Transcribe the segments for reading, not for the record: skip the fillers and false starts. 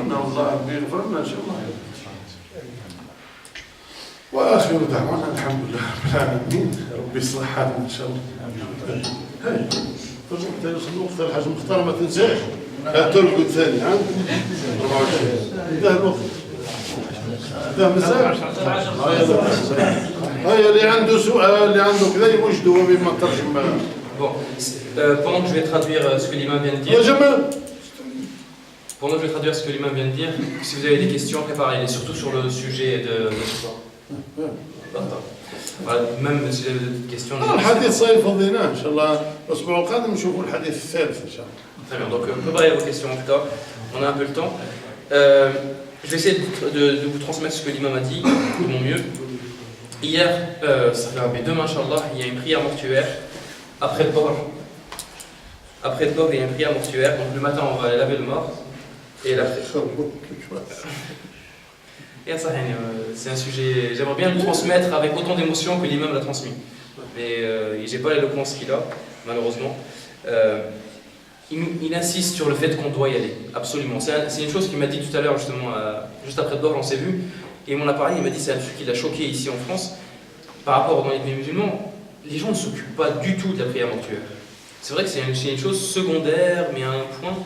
لنا والله بيغفر لنا ان شاء الله. واخر دعوانا الحمد لله رب العالمين، ربي يصلح حالنا ان شاء الله. هاي فالوقت يوصل وقت الحاج مختار ما تنساش ترقد ثاني ها 24 انتهى الوقت. ده مساء هاي اللي عنده سؤال اللي عنده كذا يوجدوا بما ترجم. Bon, pendant que je vais traduire ce que l'imam vient de dire, si vous avez des questions, préparez-les, surtout sur le sujet de ce soir. Voilà, même si vous avez des questions. الحديث سيفضيناه إن شاء الله الأسبوع القادم نشوفوا الحديث الثالث إن شاء الله. Très bien, donc préparez vos questions en tout cas, on a un peu le temps. Je vais essayer de vous transmettre ce que l'imam a dit, de mon mieux. Hier, ça fait rappeler, demain, Inch'Allah, il y a une prière mortuaire. Après le Dhuhr, il y a une prière mortuaire. Donc le matin, on va aller laver le mort. Et la c'est un sujet, j'aimerais bien le transmettre avec autant d'émotion que l'imam l'a transmis. Mais j'ai pas l'éloquence qu'il a, malheureusement. Il insiste sur le fait qu'on doit y aller, absolument. C'est une chose qu'il m'a dit tout à l'heure, justement, juste après le Dhuhr, on s'est vu. Et il m'en a parlé, il m'a dit c'est un truc qui l'a choqué ici en France. Par rapport dans les pays musulmans, les gens ne s'occupent pas du tout de la prière mortuaire. C'est vrai que c'est une chose secondaire, mais à un point.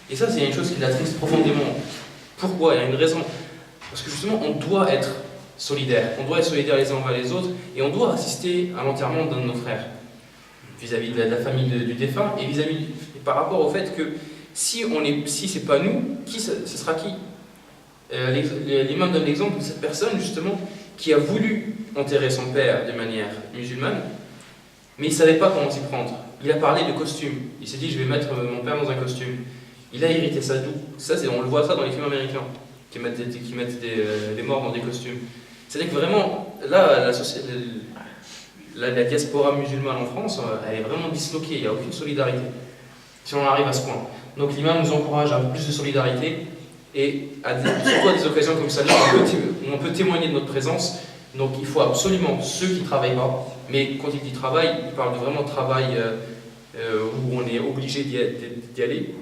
Et ça, c'est une chose qui l'attriste profondément. Pourquoi? Il y a une raison. Parce que justement, on doit être solidaire. On doit être solidaire les uns envers les autres. Et on doit assister à l'enterrement d'un de nos frères. Vis-à-vis de la famille du défunt. Et par rapport au fait que si c'est pas nous, ce sera qui? L'imam donne l'exemple de cette personne, justement, qui a voulu enterrer son père de manière musulmane, mais il ne savait pas comment s'y prendre. Il a parlé de costume. Il s'est dit, je vais mettre mon père dans un costume. Il a hérité ça d'où? Ça, on le voit ça dans les films américains, qui mettent des morts dans des costumes. C'est-à-dire que vraiment, là, la diaspora musulmane en France, elle est vraiment disloquée, il n'y a aucune solidarité. Si on arrive à ce point. Donc l'imam nous encourage à plus de solidarité, et surtout à des occasions comme celle-là, où on peut témoigner de notre présence. Donc il faut absolument, ceux qui ne travaillent pas, mais quand il dit travail, il parle de vraiment travail où on est obligé d'y aller,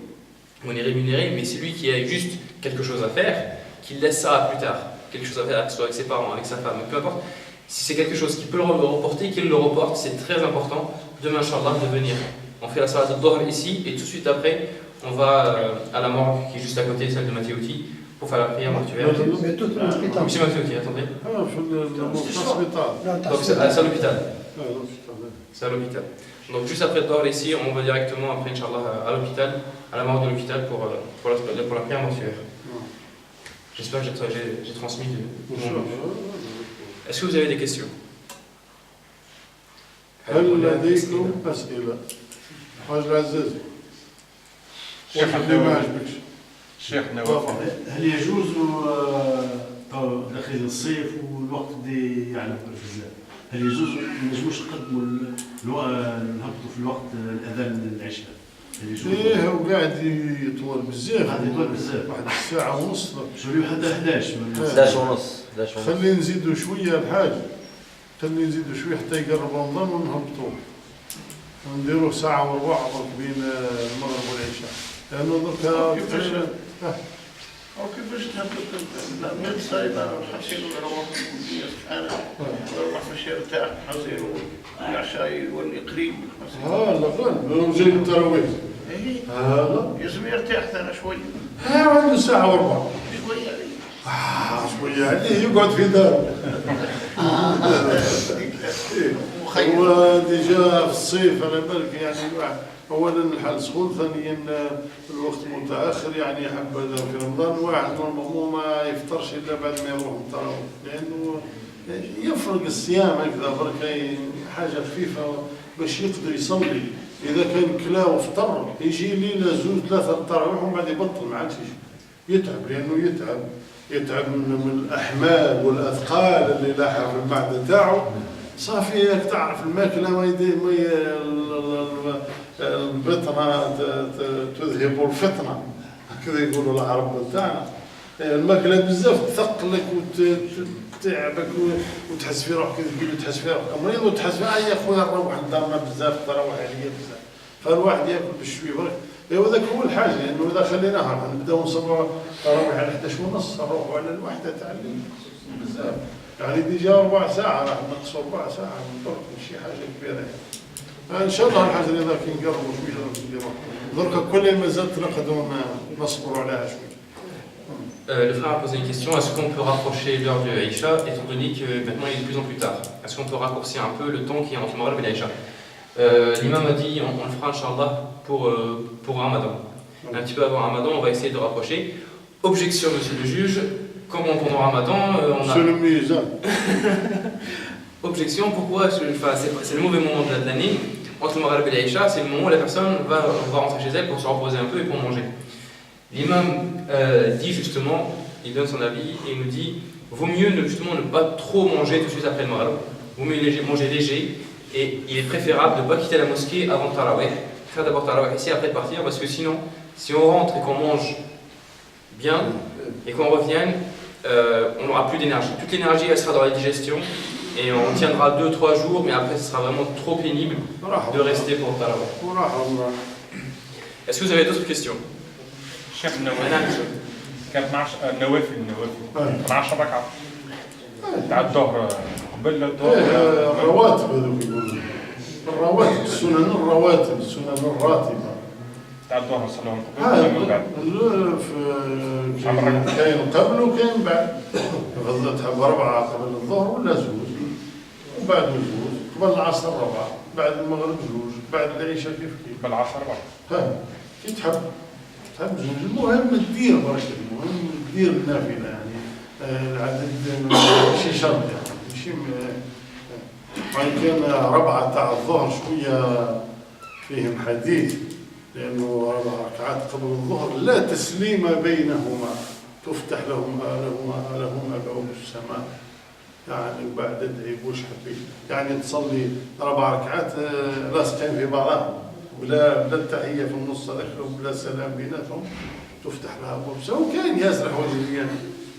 où on est rémunéré, mais c'est lui qui a juste quelque chose à faire, qu'il laisse ça à plus tard, quelque chose à faire, que ce soit avec ses parents, avec sa femme, peu importe. Si c'est quelque chose qui peut le reporter, qu'il le reporte, c'est très important, demain, Inch'Allah, de venir. On fait la salat al-Dhuhr ici, et tout de suite après, on va à la morgue qui est juste à côté, celle de Mathieuti, pour faire la prière mortuaire. Monsieur Mathieuti, attendez. Donc c'est à l'hôpital. C'est à l'hôpital. Donc juste après le Dhuhr ici, on va directement après, Inch'Allah, à l'hôpital, à la morgue de l'hôpital pour la prière mortuaire. J'espère que j'ai transmis de mon. Est-ce que vous avez des questions? هل لديكم أسئلة؟ حاج العزاز شيخ اللي ما عجبكش شيخنا هل يجوز داخل الصيف والوقت دي يعلق بزاف؟ هل يجوز ما نجموش نقدموا نهبطوا في الوقت الاذان العشاء؟ هل يجوز؟ ايه هو قاعد يطول بزاف، قاعد يطول بزاف واحد الساعة ونص شوفوا حتى 11 ونص. خلي نزيدوا شوية الحاج، خلي نزيدوا شوية حتى يقرب رمضان ونهبطوا نديروا ساعة وربع بين المغرب والعشاء، لأنه درك تقريبا أو كيفاش تهبط من صايبة حسين الروح سبحانه والروح باش يرتاح حسين والعشاء يولي قريب. لا جاي التراويح. يلزم يرتاح ثاني شوي. عنده ساعة وربع. شوية. شوية عليه يقعد في داره. هو ديجا في الصيف على بالك يعني الواحد اولا الحال سخون، ثانيا الوقت متاخر يعني حبذا في رمضان الواحد نورمالمون ما يفطرش الا بعد ما يروح التراويح، لانه يفرق الصيام هكذا برك حاجه خفيفه باش يقدر يصلي. اذا كان كلا وفطر يجي ليله زوج ثلاثه التراويح ومن بعد يبطل ما عادش يتعب، لانه يتعب من الاحمال والاثقال اللي لاحها في المعده تاعو. صافي راك تعرف الماكله البطنه تذهب الفطنه هكذا يقولوا العرب تاعنا. الماكله بزاف تثقلك وتتعبك وتحس في روحك تحس في روحك مريض وتحس يا خويا نروح لدارنا بزاف تروح عليا بزاف. فالواحد ياكل بالشوي برك ايوا ذاك هو الحاجه، لانه اذا خليناها راح نبداو نصلوا التراويح على 11 ونص، نروحوا على الواحده تاع الليل بزاف. يعني ديجا ربع ساعه راح نقصوا ربع ساعه من درك، ماشي حاجه كبيره يعني. ان شاء الله الحاجه اللي ذاك نقربوا شويه نديروها. درك كل ما زادت نقدروا نصبروا عليها شويه. Le frère a posé une question, est-ce qu'on peut rapprocher l'heure de Aïcha, étant donné que maintenant il est de plus en plus tard? Est-ce qu'on peut raccourcir un peu le temps qui est entre Maghreb et Aïcha? L'imam a dit, on le fera Inch'Allah pour Ramadan. Un petit peu avant Ramadan, on va essayer de rapprocher. Objection, monsieur le juge, comment pendant Ramadan on a... C'est le misant. Objection, pourquoi? C'est le mauvais moment de l'année. Entre le Maghreb et l'Aïcha, c'est le moment où la personne va rentrer chez elle pour se reposer un peu et pour manger. L'imam dit justement, il donne son avis et il nous dit vaut mieux justement ne pas trop manger tout de suite après le Maghreb, vaut mieux manger léger, et il est préférable de ne pas quitter la mosquée avant le Tarawih, faire d'abord Tarawih ici après de partir, parce que sinon, si on rentre et qu'on mange bien et qu'on revienne, on n'aura plus d'énergie. Toute l'énergie elle sera dans la digestion et on tiendra 2-3 jours, mais après ce sera vraiment trop pénible de rester pour le Tarawih. Est-ce que vous avez d'autres questions? شيخ النوافل كان 12 النوافل 12 ركعه تاع الظهر قبل الظهر. الرواتب هذوك يقولوا الرواتب، السنن الرواتب، السنن الراتبه تاع الظهر صلوهم قبل ولا من بعد؟ كاين قبل وكاين بعد. تحب 4 قبل الظهر ولا 2 وبعد 2 قبل العصر 4 بعد المغرب 2 بعد العشاء كيف قبل العصر 4. ها كي تحب المهم تدير برك، المهم تدير النافله يعني. العدد ماشي شرط يعني، ماشي وان كان 4 تاع الظهر شويه فيهم حديث، لانه 4 ركعات قبل الظهر لا تسليم بينهما، تفتح لهما ابواب السماء. يعني بعد ادعي واش حبيت، يعني تصلي 4 ركعات لاصقين في بعضهم بلا التحيه في النص هذاك وبلا سلام بيناتهم، تفتح لها ابواب السماء. وكاين ياسر حوايج ان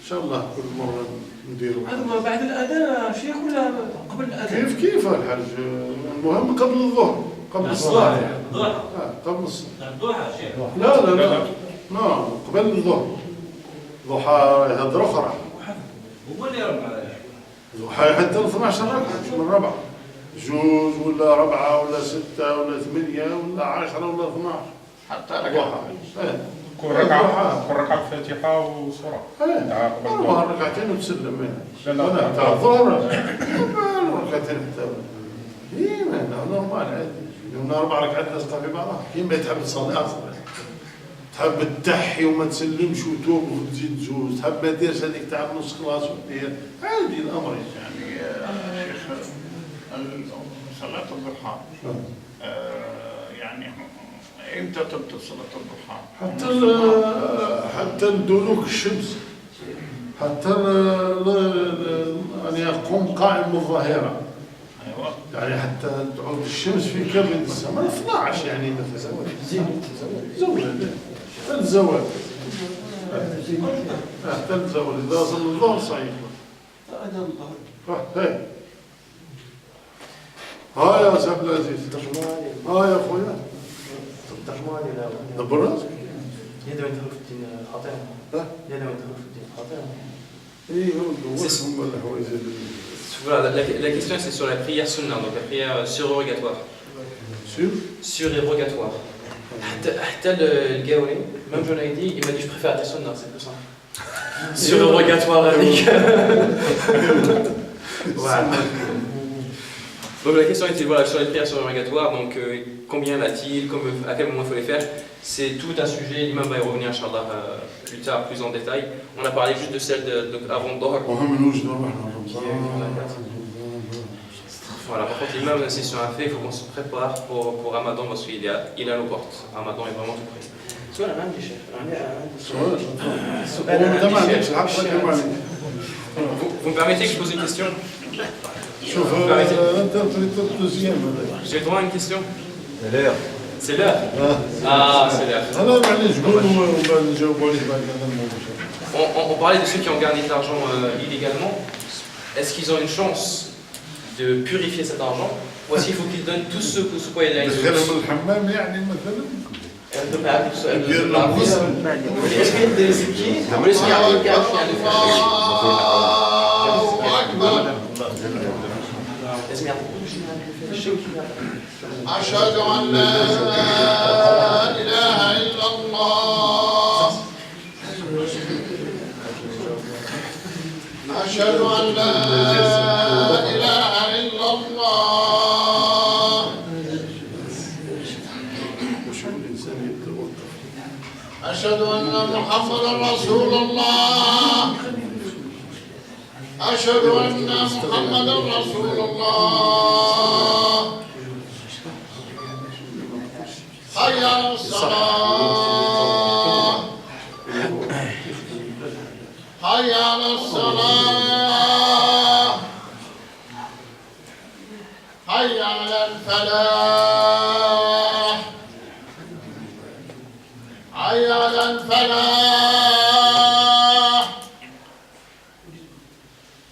شاء الله كل مره نديروا. هذا بعد الاذان شيخ ولا قبل الاذان؟ كيف الحاج، المهم قبل الظهر، قبل الصلاه. الضحى. قبل الصلاه. الضحى شيخ. لا قبل الظهر. ضحى هضره اخرى. هو اللي يربع. ضحى حتى 12 ركعه مش من 4. 2 ولا 4 ولا 6 ولا 8 ولا 10 ولا 12 حتى ضحى. كل ركعه فاتحه وسوره تاع قبل الظهر. 4 ركعتين وتسلم منها. لا تاع الظهر ركعتين حتى اي نورمال عادي. لأن 4 ركعات لاصقه في بعضها. كيما تحب تصلي اصلا تحب تحي وما تسلمش وتوب وتزيد 2، تحب ما ديرش هذيك تاع نص كلاس ودير عادي الامر. يعني شيخ صلاة الضحى يعني امتى تبدا صلاة الضحى؟ حتى دلوك الشمس، حتى يعني يقوم قائم الظهيرة. ايوه يعني حتى تعود الشمس في كبد السماء 12 يعني مثلا زوال حتى الزوال، حتى الزوال اذا وصل الظهر صحيح. ها يا سي عبد العزيز، ها يا خويا دبر راسك. يدعو يدخل في الدين خاطئا. يدعو يدخل في الدين خاطئا. اي هو دوشهم الحوايج. Voilà, la question c'est sur la prière sunna, donc la prière surérogatoire. Surérogatoire. حتى القاولي même je l'ai dit, il m'a dit je préfère tes sunna, c'est plus simple. Surérogatoire avec. Voilà. Donc la question était voilà, sur les prières surérogatoires, donc combien a-t-il, à quel moment il faut les faire. C'est tout un sujet, l'imam va y revenir Inch'Allah plus tard, plus en détail. On a parlé juste de celle avant Dohr. Voilà, par contre l'imam c'est sur un fait, il faut qu'on se prépare pour Ramadan parce qu'il est à nos portes. Ramadan est vraiment tout près. Vous me permettez que je pose une question? J'ai le droit à une question? C'est l'heure. C'est l'heure? Ah, c'est l'heure. On parlait de ceux qui ont gagné de l'argent illégalement. Est-ce qu'ils ont une chance de purifier cet argent? Ou est-ce qu'il faut qu'ils donnent tout ce quoi il a? عندك عندك سؤال يدير له مسلم. ايش كيدير السكين؟ وليش كيعطيك كاع الله أكبر. لازم يعطيك أشهد أن لا إله إلا الله. أشهد أن لا إله إلا الله. أشهد أن محمدا رسول الله. أشهد أن محمدا رسول الله. حي على الصلاة. حي على الصلاة. حي على الفلاح. حي على الفلاح.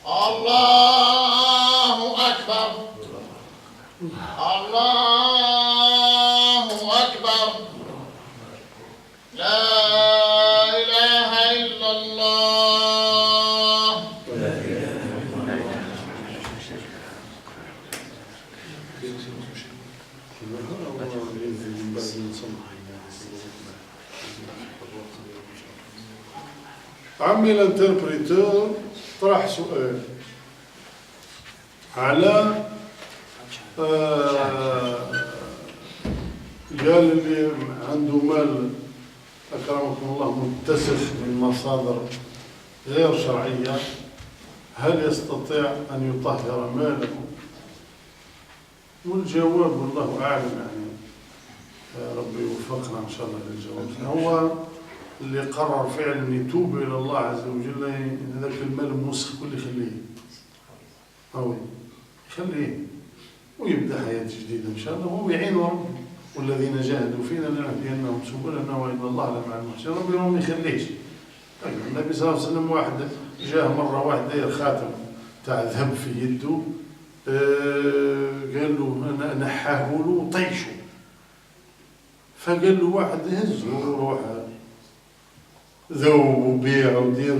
الله أكبر. الله أكبر. لا إله إلا الله. عمي الانتربريتور طرح سؤال على قال اللي عنده مال أكرمكم الله متسخ من مصادر غير شرعية، هل يستطيع أن يطهر ماله؟ والجواب والله أعلم، يعني يا رب يوفقنا إن شاء الله للجواب. هو اللي قرر فعلا يتوب إلى الله عز وجل، ذاك المال الموسخ كله يخليه، أو يخليه ويبدأ حياة جديدة إن شاء الله، وهو يعين ربه. والذين جاهدوا فينا لنهدينهم سبلنا وإن الله لمع المحسنين. ربي ما يخليش. النبي صلى الله عليه وسلم واحد جاه مرة واحد داير خاتم تاع ذهب في يده، قال له نحاه له وطيشه، فقال له واحد هزه وروح ذوب وبيع ودير